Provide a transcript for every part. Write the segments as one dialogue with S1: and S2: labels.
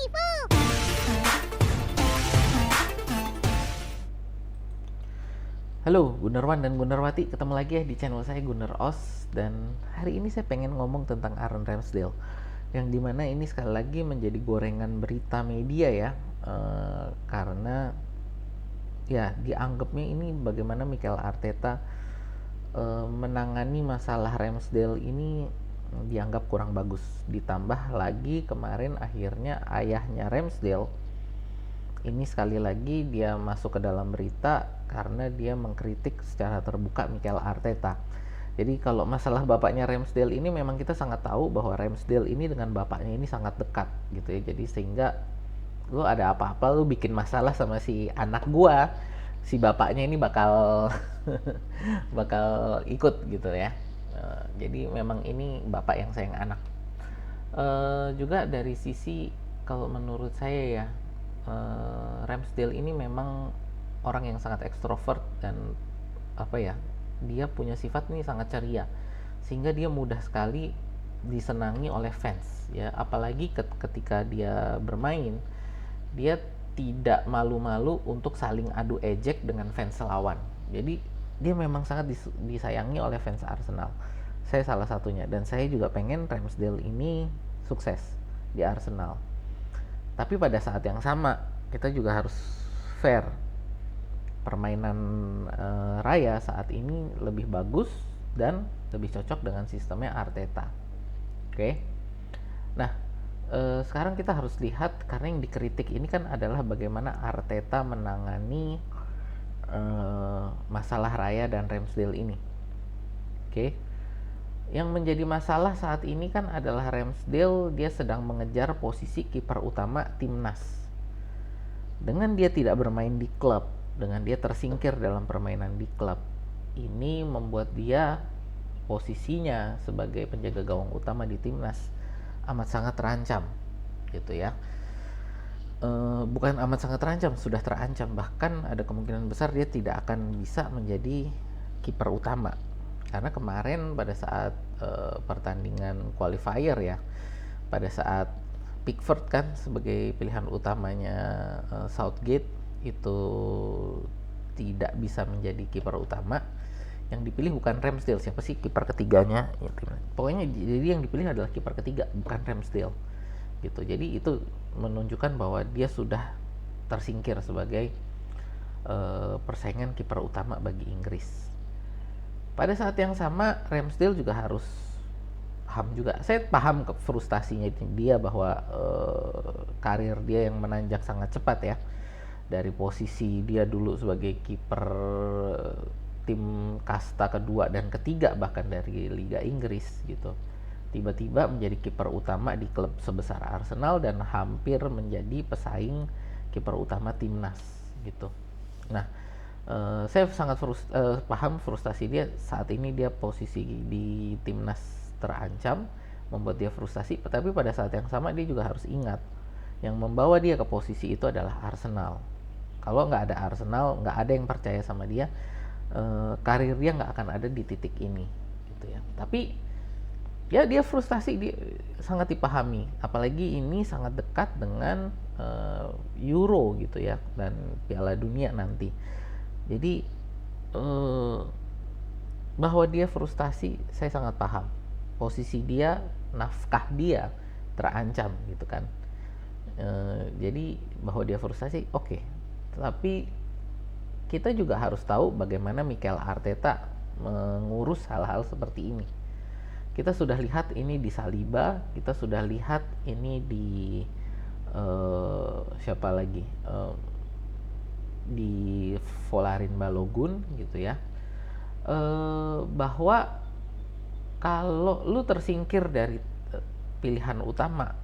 S1: Halo Gunerwan dan Gunerwati, ketemu lagi ya di channel saya Guner Os. Dan hari ini saya pengen ngomong tentang Aaron Ramsdale, yang dimana ini sekali lagi menjadi gorengan berita media ya, karena ya dianggapnya ini bagaimana Mikel Arteta menangani masalah Ramsdale ini dianggap kurang bagus. Ditambah lagi kemarin akhirnya ayahnya Ramsdale ini sekali lagi dia masuk ke dalam berita karena dia mengkritik secara terbuka Mikel Arteta. Jadi kalau masalah bapaknya Ramsdale ini memang kita sangat tahu bahwa Ramsdale ini dengan bapaknya ini sangat dekat gitu ya. Jadi sehingga lu ada apa-apa lu bikin masalah sama si anak gua, si bapaknya ini bakal bakal ikut gitu ya. Jadi memang ini bapak yang sayang anak. Juga dari sisi kalau menurut saya ya, Ramsdale ini memang orang yang sangat ekstrovert dan apa ya, dia punya sifat ini sangat ceria sehingga dia mudah sekali disenangi oleh fans ya, apalagi ketika dia bermain dia tidak malu-malu untuk saling adu ejek dengan fans lawan. Jadi dia memang sangat disayangi oleh fans Arsenal. Saya salah satunya dan saya juga pengen Ramsdale ini sukses di Arsenal. Tapi pada saat yang sama kita juga harus fair. Permainan Raya saat ini lebih bagus dan lebih cocok dengan sistemnya Arteta. Oke. Nah, sekarang kita harus lihat karena yang dikritik ini kan adalah bagaimana Arteta menangani masalah Raya dan Ramsdale ini. Oke. Yang menjadi masalah saat ini kan adalah Ramsdale dia sedang mengejar posisi kiper utama timnas. Dengan dia tidak bermain di klub, dengan dia tersingkir dalam permainan di klub, ini membuat dia posisinya sebagai penjaga gawang utama di timnas amat sangat terancam gitu ya. Bukan amat sangat terancam, sudah terancam, bahkan ada kemungkinan besar dia tidak akan bisa menjadi kiper utama. Karena kemarin pada saat pertandingan qualifier ya, pada saat Pickford kan sebagai pilihan utamanya Southgate itu tidak bisa menjadi kiper utama, yang dipilih bukan Ramsdale. Siapa sih kiper ketiganya ya, pokoknya jadi yang dipilih adalah kiper ketiga, bukan Ramsdale gitu. Jadi itu menunjukkan bahwa dia sudah tersingkir sebagai persaingan kiper utama bagi Inggris. Pada saat yang sama Ramsdale juga harus paham juga. Saya paham frustasinya dia bahwa karir dia yang menanjak sangat cepat ya. Dari posisi dia dulu sebagai kiper tim kasta kedua dan ketiga bahkan dari Liga Inggris gitu. Tiba-tiba menjadi kiper utama di klub sebesar Arsenal dan hampir menjadi pesaing kiper utama timnas gitu. Nah, saya sangat paham frustasi dia saat ini. Dia posisi di timnas terancam, membuat dia frustasi. Tapi pada saat yang sama dia juga harus ingat yang membawa dia ke posisi itu adalah Arsenal. Kalau nggak ada Arsenal, nggak ada yang percaya sama dia, karir dia nggak akan ada di titik ini gitu ya. Tapi ya dia frustasi, dia sangat dipahami, apalagi ini sangat dekat dengan Euro gitu ya dan Piala Dunia nanti. Jadi bahwa dia frustasi saya sangat paham. Posisi dia, nafkah dia terancam gitu kan. Jadi bahwa dia frustasi oke. Tapi kita juga harus tahu bagaimana Mikel Arteta mengurus hal-hal seperti ini. Kita sudah lihat ini di Saliba, kita sudah lihat ini di siapa lagi, di Folarin Balogun gitu ya, bahwa kalau lu tersingkir dari pilihan utama,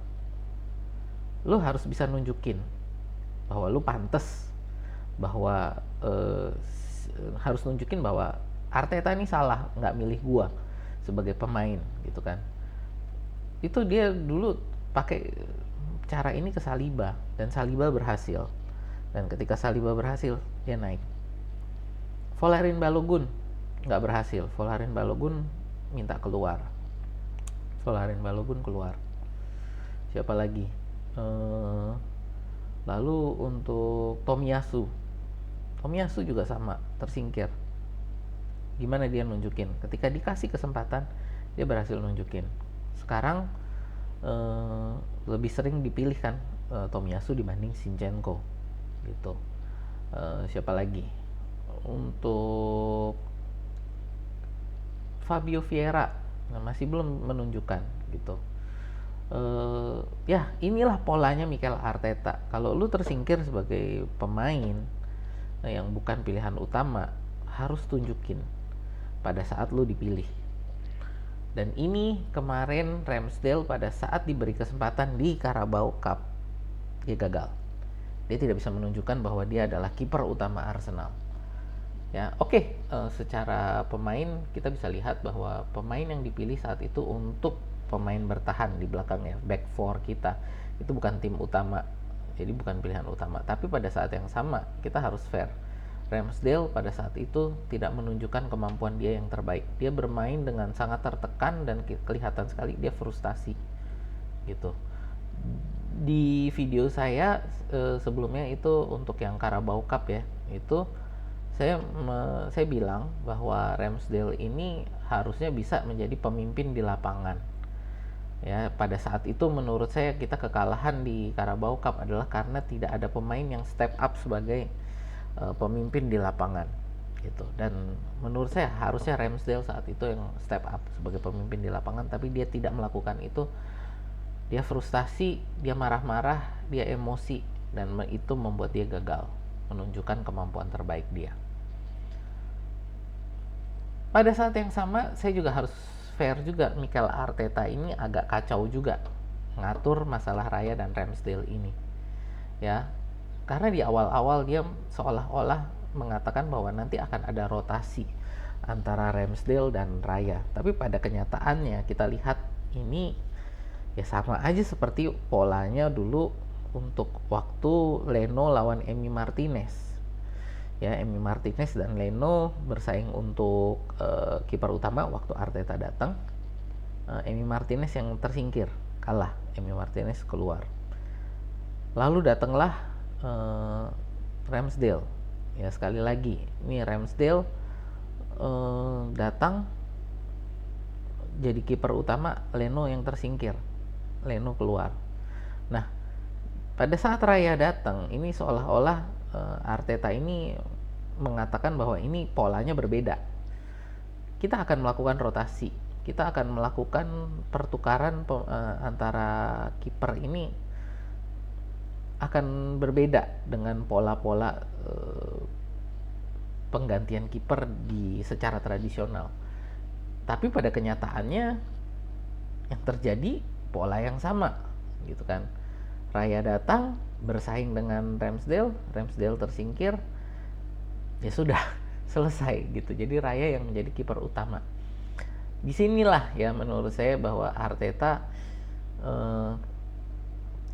S1: lu harus bisa nunjukin bahwa lu pantas, bahwa harus nunjukin bahwa Arteta ini salah nggak milih gua sebagai pemain gitu kan. Itu dia dulu pakai cara ini ke Saliba dan Saliba berhasil. Dan ketika Saliba berhasil, dia naik. Folarin Balogun nggak berhasil. Folarin Balogun minta keluar. Folarin Balogun keluar. Siapa lagi? Eh, lalu untuk Tomiyasu juga sama, tersingkir. Gimana dia nunjukin? Ketika dikasih kesempatan, dia berhasil nunjukin. Sekarang lebih sering dipilih kan Tomiyasu dibanding Shinchenko gitu. Siapa lagi? Untuk Fabio Vieira, masih belum menunjukkan gitu. Ya inilah polanya Mikel Arteta. Kalau lu tersingkir sebagai pemain yang bukan pilihan utama, harus tunjukin pada saat lu dipilih. Dan ini kemarin Ramsdale pada saat diberi kesempatan di Carabao Cup, dia gagal. Dia tidak bisa menunjukkan bahwa dia adalah kiper utama Arsenal. Ya, oke. Secara pemain kita bisa lihat bahwa pemain yang dipilih saat itu untuk pemain bertahan di belakangnya, back four kita itu bukan tim utama, jadi bukan pilihan utama. Tapi pada saat yang sama kita harus fair. Ramsdale pada saat itu tidak menunjukkan kemampuan dia yang terbaik. Dia bermain dengan sangat tertekan dan kelihatan sekali dia frustasi gitu. Di video saya sebelumnya itu untuk yang Carabao Cup ya, itu saya bilang bahwa Ramsdale ini harusnya bisa menjadi pemimpin di lapangan. Ya, pada saat itu menurut saya kita kekalahan di Carabao Cup adalah karena tidak ada pemain yang step up sebagai pemimpin di lapangan gitu. Dan menurut saya harusnya Ramsdale saat itu yang step up sebagai pemimpin di lapangan, tapi dia tidak melakukan itu. Dia frustasi, dia marah-marah, dia emosi, dan itu membuat dia gagal menunjukkan kemampuan terbaik dia. Pada saat yang sama saya juga harus fair juga, Mikel Arteta ini agak kacau juga ngatur masalah Raya dan Ramsdale ini ya, karena di awal-awal dia seolah-olah mengatakan bahwa nanti akan ada rotasi antara Ramsdale dan Raya, tapi pada kenyataannya kita lihat ini ya sama aja seperti polanya dulu untuk waktu Leno lawan Emi Martinez. Ya, Emi Martinez dan Leno bersaing untuk kiper utama waktu Arteta datang. Emi Martinez yang tersingkir, kalah, Emi Martinez keluar. Lalu datanglah Ramsdale. Ya, sekali lagi, ini Ramsdale datang jadi kiper utama, Leno yang tersingkir, Leno keluar. Nah, pada saat Raya datang, ini seolah-olah Arteta ini mengatakan bahwa ini polanya berbeda. Kita akan melakukan rotasi, kita akan melakukan pertukaran antara kiper ini akan berbeda dengan pola-pola penggantian kiper secara tradisional. Tapi pada kenyataannya yang terjadi pola yang sama gitu kan. Raya datang bersaing dengan Ramsdale tersingkir, ya sudah selesai gitu. Jadi Raya yang menjadi kiper utama. Disinilah ya menurut saya bahwa Arteta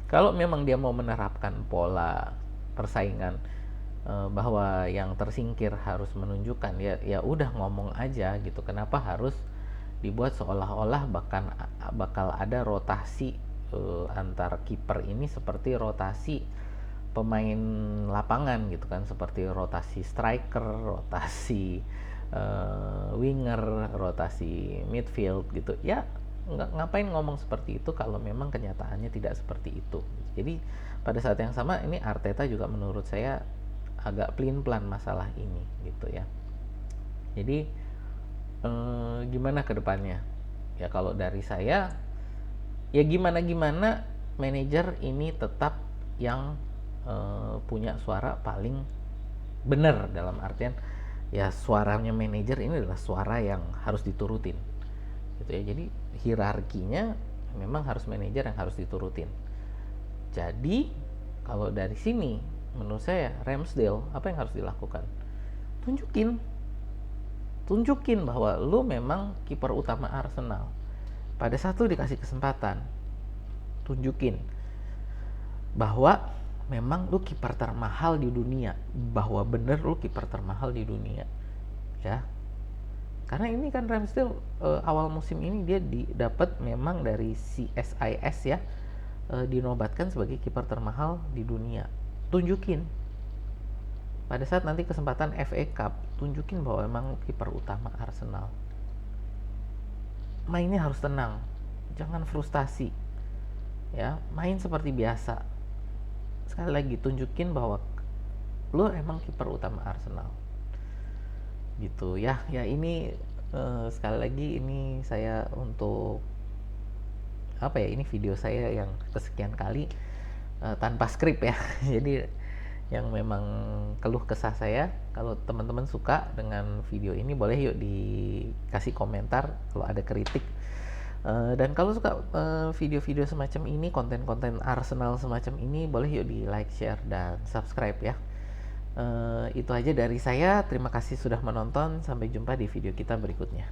S1: kalau memang dia mau menerapkan pola persaingan bahwa yang tersingkir harus menunjukkan, ya udah ngomong aja gitu. Kenapa harus dibuat seolah-olah bakal ada rotasi antar kiper ini seperti rotasi pemain lapangan gitu kan, seperti rotasi striker, rotasi winger, rotasi midfield gitu ya. Ngapain ngomong seperti itu kalau memang kenyataannya tidak seperti itu. Jadi pada saat yang sama ini Arteta juga menurut saya agak pelin-pelan masalah ini gitu ya. Jadi gimana ke depannya ya, kalau dari saya ya gimana manajer ini tetap yang punya suara paling benar, dalam artian ya suaranya manajer ini adalah suara yang harus diturutin gitu ya. Jadi hierarkinya memang harus manajer yang harus diturutin. Jadi kalau dari sini menurut saya Ramsdale apa yang harus dilakukan? Tunjukin bahwa lu memang kiper utama Arsenal. Pada saat lu dikasih kesempatan, tunjukin bahwa memang lu kiper termahal di dunia, bahwa bener lu kiper termahal di dunia ya. Karena ini kan Ramsdale awal musim ini dia dapat memang dari CSIS ya, dinobatkan sebagai kiper termahal di dunia. Tunjukin pada saat nanti kesempatan FA Cup, tunjukin bahwa emang kiper utama Arsenal. Mainnya harus tenang, jangan frustasi, ya, main seperti biasa. Sekali lagi tunjukin bahwa lo emang kiper utama Arsenal, gitu ya. Ya ini sekali lagi ini saya untuk apa ya, ini video saya yang kesekian kali tanpa skrip ya. Jadi yang memang keluh kesah saya. Kalau teman-teman suka dengan video ini, boleh yuk dikasih komentar kalau ada kritik. Dan kalau suka video-video semacam ini, konten-konten Arsenal semacam ini, boleh yuk di like, share, dan subscribe ya. Itu aja dari saya. Terima kasih sudah menonton. Sampai jumpa di video kita berikutnya.